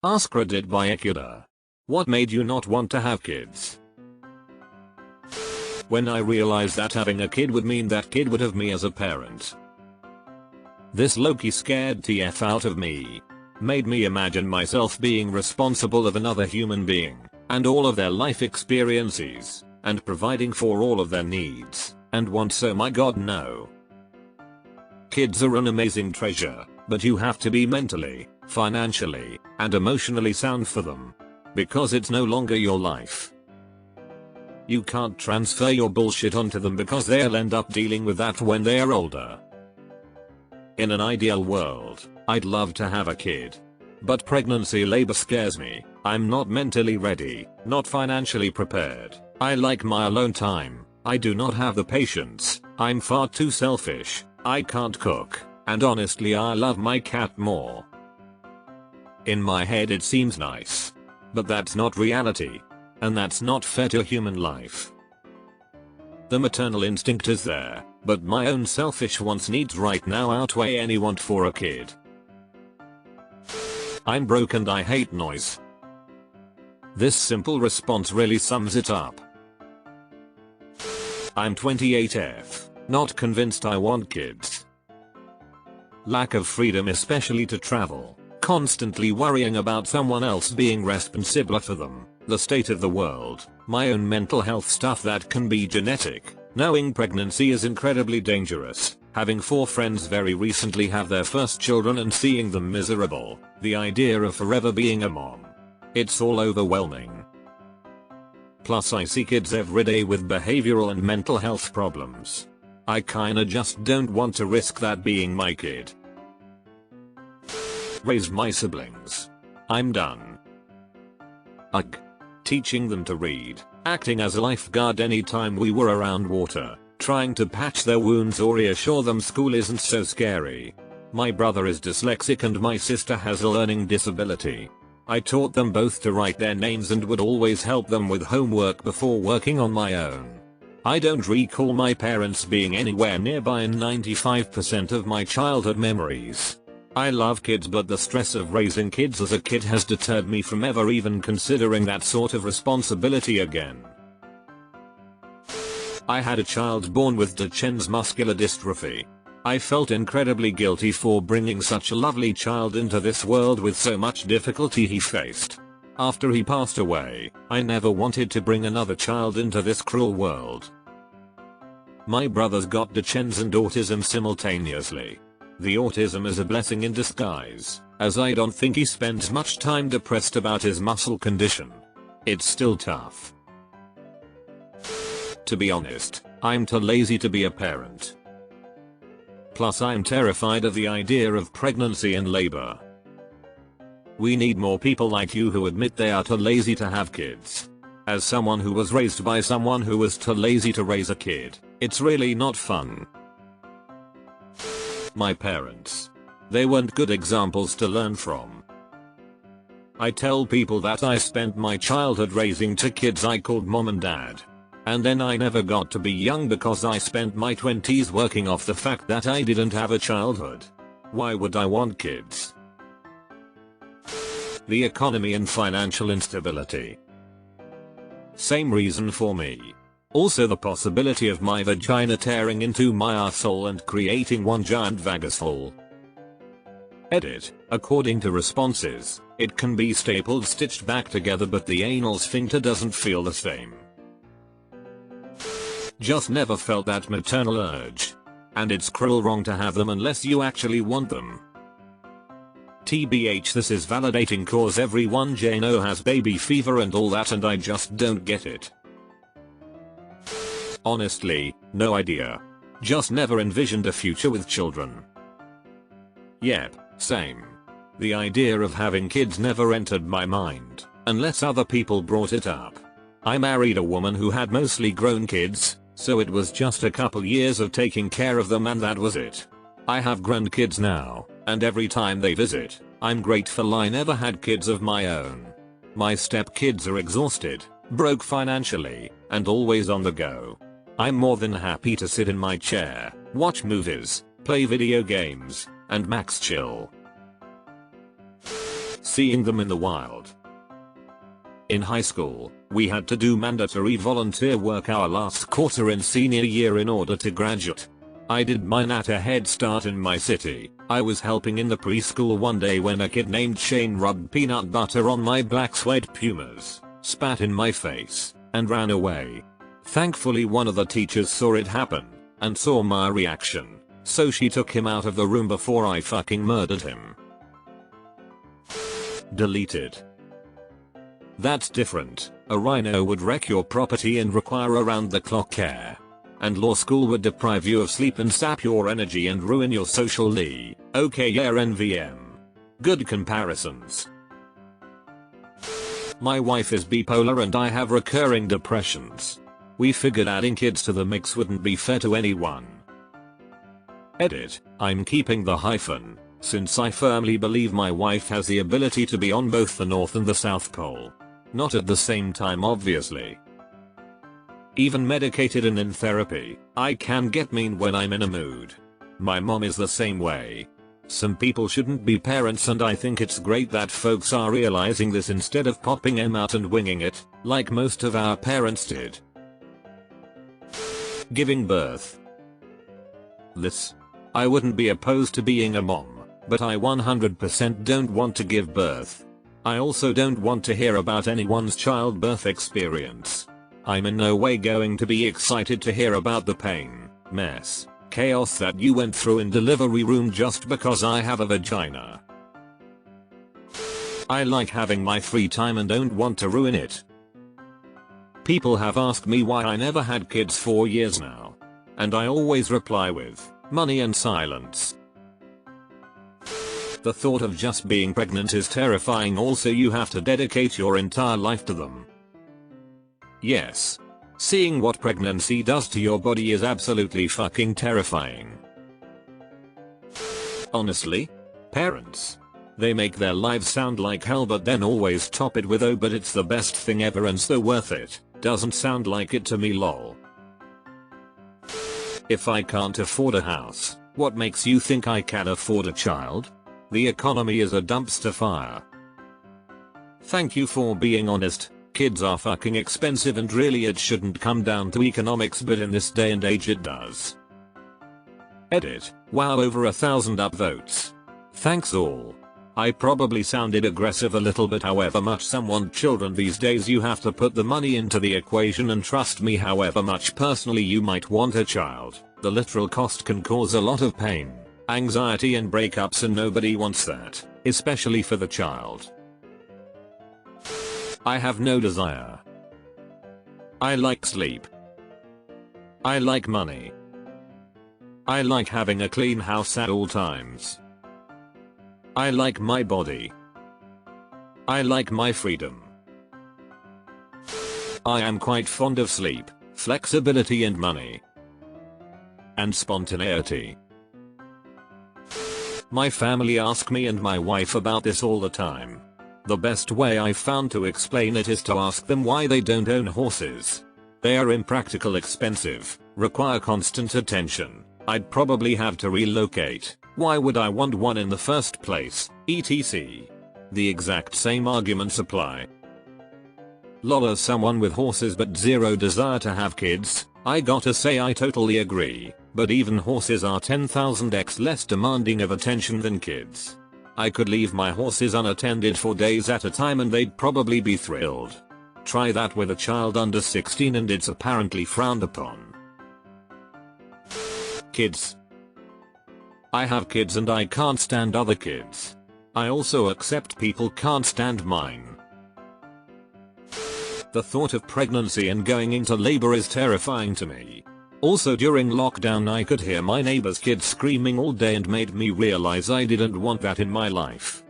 AskReddit by Ekuda. What made you not want to have kids? When I realized that having a kid would mean that kid would have me as a parent. This low-key scared TF out of me. Made me imagine myself being responsible of another human being, and all of their life experiences, and providing for all of their needs, and wants. Oh my god, no. Kids are an amazing treasure, but you have to be mentally, financially, and emotionally sound for them. Because it's no longer your life. You can't transfer your bullshit onto them because they'll end up dealing with that when they are older. In an ideal world, I'd love to have a kid. But pregnancy labor scares me. I'm not mentally ready, not financially prepared. I like my alone time. I do not have the patience. I'm far too selfish. I can't cook. And honestly, I love my cat more. In my head it seems nice. But that's not reality. And that's not fair to human life. The maternal instinct is there, but my own selfish wants needs right now outweigh any want for a kid. I'm broke and I hate noise. This simple response really sums it up. I'm 28F, not convinced I want kids. Lack of freedom, especially to travel. Constantly worrying about someone else being responsible for them, the state of the world, my own mental health stuff that can be genetic, knowing pregnancy is incredibly dangerous, having 4 friends very recently have their first children and seeing them miserable, the idea of forever being a mom. It's all overwhelming. Plus I see kids every day with behavioral and mental health problems. I kinda just don't want to risk that being my kid. Raise my siblings. I'm done. Ugh. Teaching them to read, acting as a lifeguard anytime we were around water, trying to patch their wounds or reassure them school isn't so scary. My brother is dyslexic and my sister has a learning disability. I taught them both to write their names and would always help them with homework before working on my own. I don't recall my parents being anywhere nearby in 95% of my childhood memories. I love kids, but the stress of raising kids as a kid has deterred me from ever even considering that sort of responsibility again. I had a child born with Duchenne's muscular dystrophy. I felt incredibly guilty for bringing such a lovely child into this world with so much difficulty he faced. After he passed away, I never wanted to bring another child into this cruel world. My brother's got Duchenne's and autism simultaneously. The autism is a blessing in disguise, as I don't think he spends much time depressed about his muscle condition. It's still tough. To be honest, I'm too lazy to be a parent. Plus I'm terrified of the idea of pregnancy and labor. We need more people like you who admit they are too lazy to have kids. As someone who was raised by someone who was too lazy to raise a kid, it's really not fun. My parents. They weren't good examples to learn from. I tell people that I spent my childhood raising 2 kids I called mom and dad. And then I never got to be young because I spent my 20s working off the fact that I didn't have a childhood. Why would I want kids? The economy and financial instability. Same reason for me. Also the possibility of my vagina tearing into my arsehole and creating one giant vagushole. Edit. According to responses, it can be stapled stitched back together, but the anal sphincter doesn't feel the same. Just never felt that maternal urge. And it's cruel wrong to have them unless you actually want them. TBH, this is validating cause everyone know has baby fever and all that, and I just don't get it. Honestly, no idea. Just never envisioned a future with children. Yep, same. The idea of having kids never entered my mind, unless other people brought it up. I married a woman who had mostly grown kids, so it was just a couple years of taking care of them and that was it. I have grandkids now, and every time they visit, I'm grateful I never had kids of my own. My stepkids are exhausted, broke financially, and always on the go. I'm more than happy to sit in my chair, watch movies, play video games, and max chill. Seeing them in the wild. In high school, we had to do mandatory volunteer work our last quarter in senior year in order to graduate. I did mine at a Head Start in my city. I was helping in the preschool one day when a kid named Shane rubbed peanut butter on my black suede Pumas, spat in my face, and ran away. Thankfully one of the teachers saw it happen, and saw my reaction, so she took him out of the room before I fucking murdered him. Deleted. That's different. A rhino would wreck your property and require around the clock care. And law school would deprive you of sleep and sap your energy and ruin your social life. Okay, yeah, NVM. Good comparisons. My wife is bipolar and I have recurring depressions. We figured adding kids to the mix wouldn't be fair to anyone. Edit. I'm keeping the hyphen, since I firmly believe my wife has the ability to be on both the North and the South Pole. Not at the same time, obviously. Even medicated and in therapy, I can get mean when I'm in a mood. My mom is the same way. Some people shouldn't be parents, and I think it's great that folks are realizing this instead of popping them out and winging it, like most of our parents did. Giving birth. I wouldn't be opposed to being a mom, but I 100% don't want to give birth. I also don't want to hear about anyone's childbirth experience. I'm in no way going to be excited to hear about the pain, mess, chaos that you went through in delivery room just because I have a vagina. I like having my free time and don't want to ruin it. People have asked me why I never had kids for years now. And I always reply with, money and silence. The thought of just being pregnant is terrifying, also you have to dedicate your entire life to them. Yes. Seeing what pregnancy does to your body is absolutely fucking terrifying. Honestly? Parents. They make their lives sound like hell but then always top it with, oh but it's the best thing ever and so worth it. Doesn't sound like it to me, lol. If I can't afford a house, what makes you think I can afford a child? The economy is a dumpster fire. Thank you for being honest. Kids are fucking expensive and really it shouldn't come down to economics, but in this day and age it does. Edit. Wow, over 1,000 upvotes. Thanks all. I probably sounded aggressive a little bit, however much some want children these days you have to put the money into the equation, and trust me, however much personally you might want a child, the literal cost can cause a lot of pain, anxiety and breakups, and nobody wants that, especially for the child. I have no desire. I like sleep. I like money. I like having a clean house at all times. I like my body. I like my freedom. I am quite fond of sleep, flexibility and money. And spontaneity. My family ask me and my wife about this all the time. The best way I've found to explain it is to ask them why they don't own horses. They are impractical, expensive, require constant attention. I'd probably have to relocate. Why would I want one in the first place, etc. The exact same arguments apply. Lol, as someone with horses but zero desire to have kids, I gotta say I totally agree, but even horses are 10,000x less demanding of attention than kids. I could leave my horses unattended for days at a time and they'd probably be thrilled. Try that with a child under 16 and it's apparently frowned upon. Kids. I have kids and I can't stand other kids. I also accept people can't stand mine. The thought of pregnancy and going into labor is terrifying to me. Also, during lockdown I could hear my neighbor's kids screaming all day and made me realize I didn't want that in my life.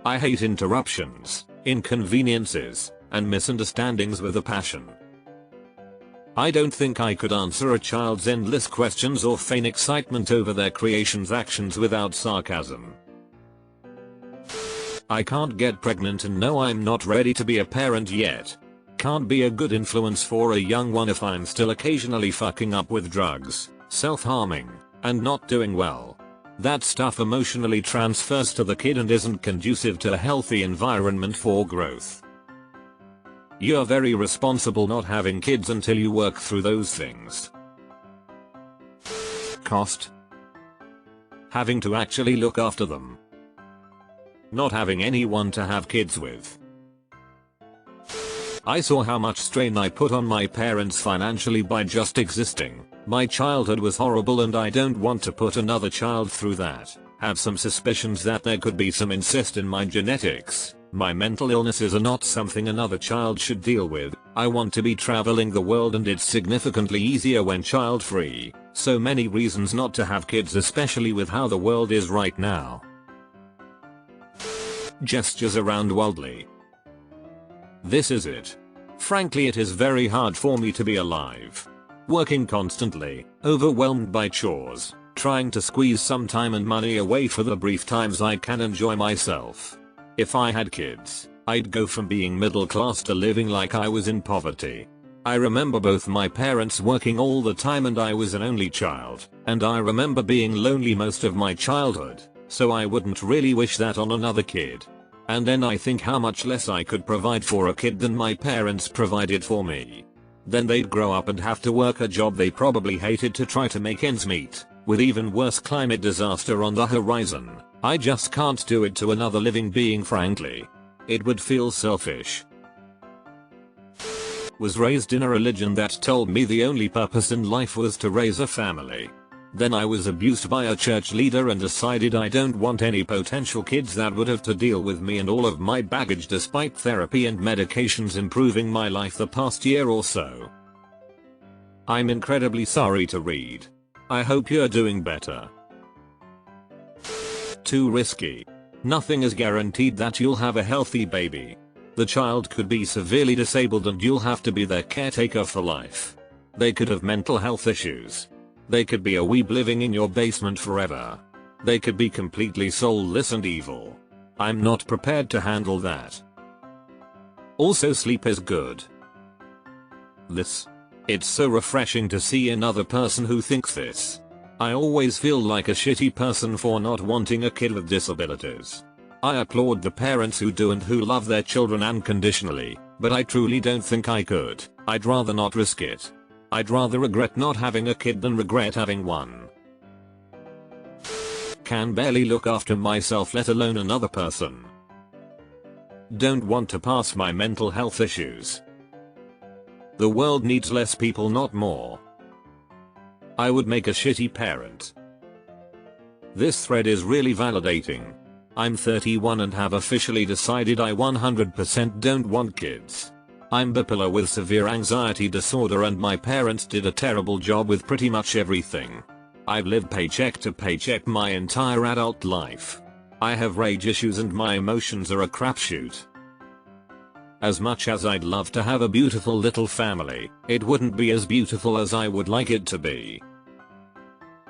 I hate interruptions, inconveniences, and misunderstandings with a passion. I don't think I could answer a child's endless questions or feign excitement over their creation's actions without sarcasm. I can't get pregnant and no, I'm not ready to be a parent yet. Can't be a good influence for a young one if I'm still occasionally fucking up with drugs, self-harming, and not doing well. That stuff emotionally transfers to the kid and isn't conducive to a healthy environment for growth. You're very responsible not having kids until you work through those things. Cost. Having to actually look after them. Not having anyone to have kids with. I saw how much strain I put on my parents financially by just existing. My childhood was horrible and I don't want to put another child through that. Have some suspicions that there could be some incest in my genetics. My mental illnesses are not something another child should deal with. I want to be traveling the world and it's significantly easier when child free. So many reasons not to have kids, especially with how the world is right now. Gestures around worldly. This is it. Frankly, it is very hard for me to be alive. Working constantly, overwhelmed by chores, trying to squeeze some time and money away for the brief times I can enjoy myself. If I had kids, I'd go from being middle class to living like I was in poverty. I remember both my parents working all the time and I was an only child, and I remember being lonely most of my childhood, so I wouldn't really wish that on another kid. And then I think how much less I could provide for a kid than my parents provided for me. Then they'd grow up and have to work a job they probably hated to try to make ends meet, with even worse climate disaster on the horizon. I just can't do it to another living being, frankly. It would feel selfish. Was raised in a religion that told me the only purpose in life was to raise a family. Then I was abused by a church leader and decided I don't want any potential kids that would have to deal with me and all of my baggage, despite therapy and medications improving my life the past year or so. I'm incredibly sorry to read. I hope you're doing better. Too risky. Nothing is guaranteed that you'll have a healthy baby. The child could be severely disabled and you'll have to be their caretaker for life. They could have mental health issues. They could be a weeb living in your basement forever. They could be completely soulless and evil. I'm not prepared to handle that. Also, sleep is good. It's so refreshing to see another person who thinks this. I always feel like a shitty person for not wanting a kid with disabilities. I applaud the parents who do and who love their children unconditionally, but I truly don't think I could. I'd rather not risk it. I'd rather regret not having a kid than regret having one. Can barely look after myself, let alone another person. Don't want to pass my mental health issues. The world needs less people, not more. I would make a shitty parent. This thread is really validating. I'm 31 and have officially decided I 100% don't want kids. I'm bipolar with severe anxiety disorder and my parents did a terrible job with pretty much everything. I've lived paycheck to paycheck my entire adult life. I have rage issues and my emotions are a crapshoot. As much as I'd love to have a beautiful little family, it wouldn't be as beautiful as I would like it to be.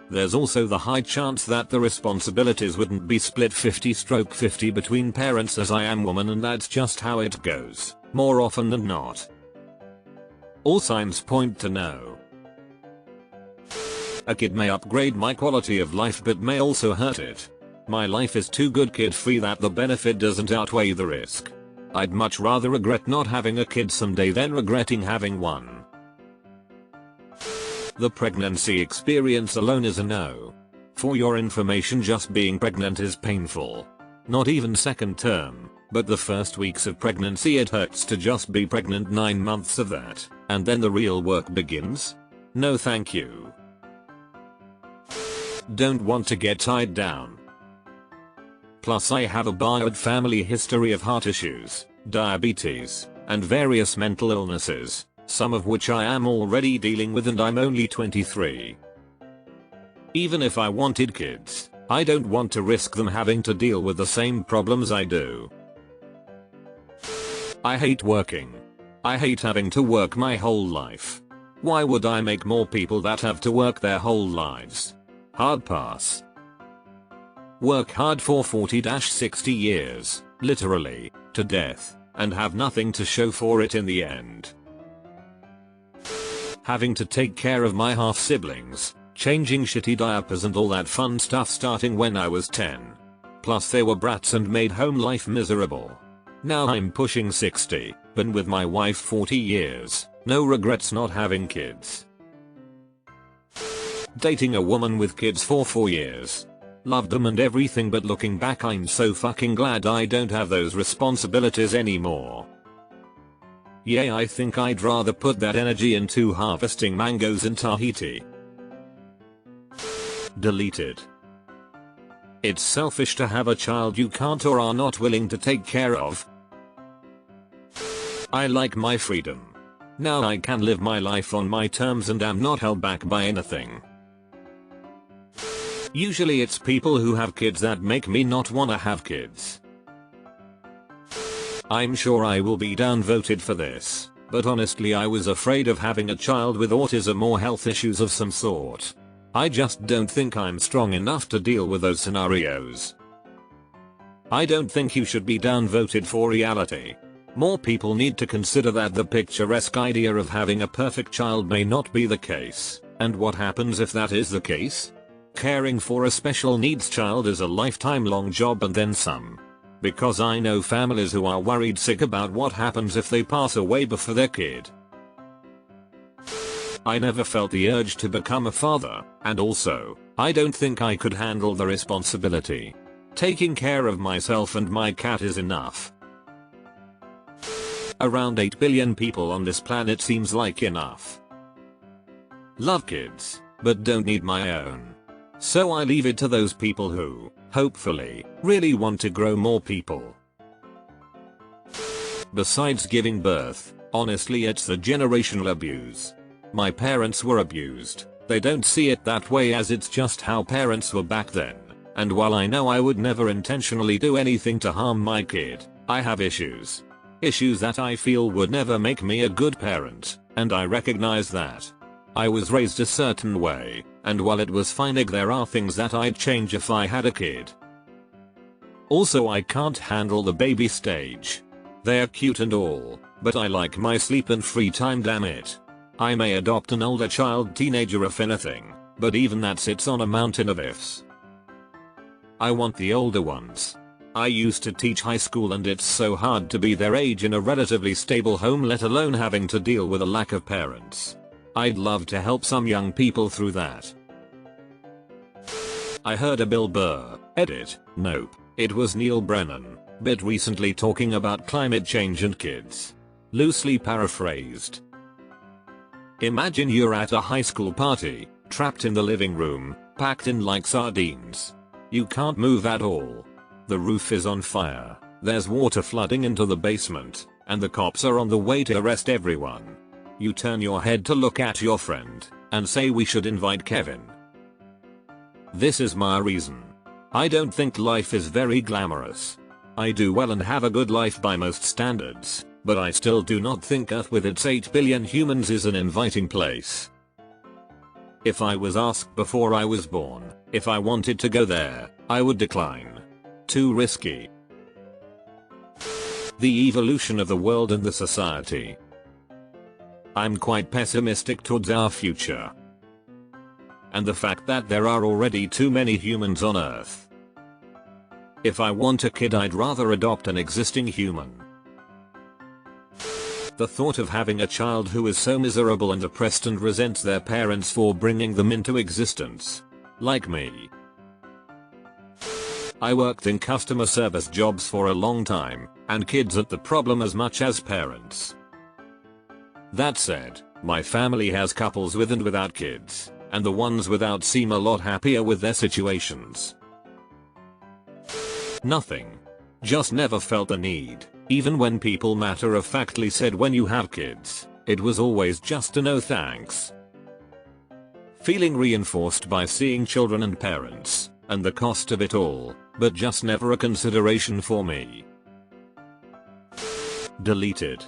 There's also the high chance that the responsibilities wouldn't be split 50/50 between parents, as I am woman and that's just how it goes, more often than not. All signs point to no. A kid may upgrade my quality of life but may also hurt it. My life is too good kid free that the benefit doesn't outweigh the risk. I'd much rather regret not having a kid someday than regretting having one. The pregnancy experience alone is a no. For your information, just being pregnant is painful. Not even second term, but the first weeks of pregnancy it hurts to just be pregnant, 9 months of that, and then the real work begins? No thank you. Don't want to get tied down. Plus I have a bad family history of heart issues, diabetes, and various mental illnesses, some of which I am already dealing with, and I'm only 23. Even if I wanted kids, I don't want to risk them having to deal with the same problems I do. I hate working. I hate having to work my whole life. Why would I make more people that have to work their whole lives? Hard pass. Work hard for 40-60 years, literally, to death, and have nothing to show for it in the end. Having to take care of my half-siblings, Changing shitty diapers and all that fun stuff starting when I was 10. Plus they were brats and made home life miserable. Now I'm pushing 60, been with my wife 40 years, no regrets not having kids. Dating a woman with kids for 4 years. Loved them and everything, but looking back I'm so fucking glad I don't have those responsibilities anymore. Yeah, I think I'd rather put that energy into harvesting mangoes in Tahiti. Deleted. It's selfish to have a child you can't or are not willing to take care of. I like my freedom. Now I can live my life on my terms and am not held back by anything. Usually it's people who have kids that make me not wanna have kids. I'm sure I will be downvoted for this, but honestly I was afraid of having a child with autism or health issues of some sort. I just don't think I'm strong enough to deal with those scenarios. I don't think you should be downvoted for reality. More people need to consider that the picturesque idea of having a perfect child may not be the case, and what happens if that is the case? Caring for a special needs child is a lifetime-long job and then some. Because I know families who are worried sick about what happens if they pass away before their kid. I never felt the urge to become a father, and also, I don't think I could handle the responsibility. Taking care of myself and my cat is enough. Around 8 billion people on this planet seems like enough. Love kids, but don't need my own. So I leave it to those people who, hopefully, really want to grow more people. Besides giving birth, honestly it's the generational abuse. My parents were abused. They don't see it that way as it's just how parents were back then. And while I know I would never intentionally do anything to harm my kid, I have issues. Issues that I feel would never make me a good parent, and I recognize that. I was raised a certain way, and while it was fine, there are things that I'd change if I had a kid. Also I can't handle the baby stage. They're cute and all, but I like my sleep and free time, damn it. I may adopt an older child, teenager if anything, but even that sits on a mountain of ifs. I want the older ones. I used to teach high school and it's so hard to be their age in a relatively stable home, let alone having to deal with a lack of parents. I'd love to help some young people through that. I heard a Bill Burr edit, nope, it was Neil Brennan, bit recently talking about climate change and kids. Loosely paraphrased. Imagine you're at a high school party, trapped in the living room, packed in like sardines. You can't move at all. The roof is on fire, there's water flooding into the basement, and the cops are on the way to arrest everyone. You turn your head to look at your friend, and say we should invite Kevin. This is my reason. I don't think life is very glamorous. I do well and have a good life by most standards, but I still do not think Earth with its 8 billion humans is an inviting place. If I was asked before I was born if I wanted to go there, I would decline. Too risky. The evolution of the world and the society. I'm quite pessimistic towards our future. And the fact that there are already too many humans on Earth. If I want a kid, I'd rather adopt an existing human. The thought of having a child who is so miserable and depressed and resents their parents for bringing them into existence. Like me. I worked in customer service jobs for a long time, and kids aren't the problem as much as parents. That said, my family has couples with and without kids, and the ones without seem a lot happier with their situations. Nothing. Just never felt the need, even when people matter-of-factly said when you have kids, it was always just a no thanks. Feeling reinforced by seeing children and parents, and the cost of it all, but just never a consideration for me. Deleted.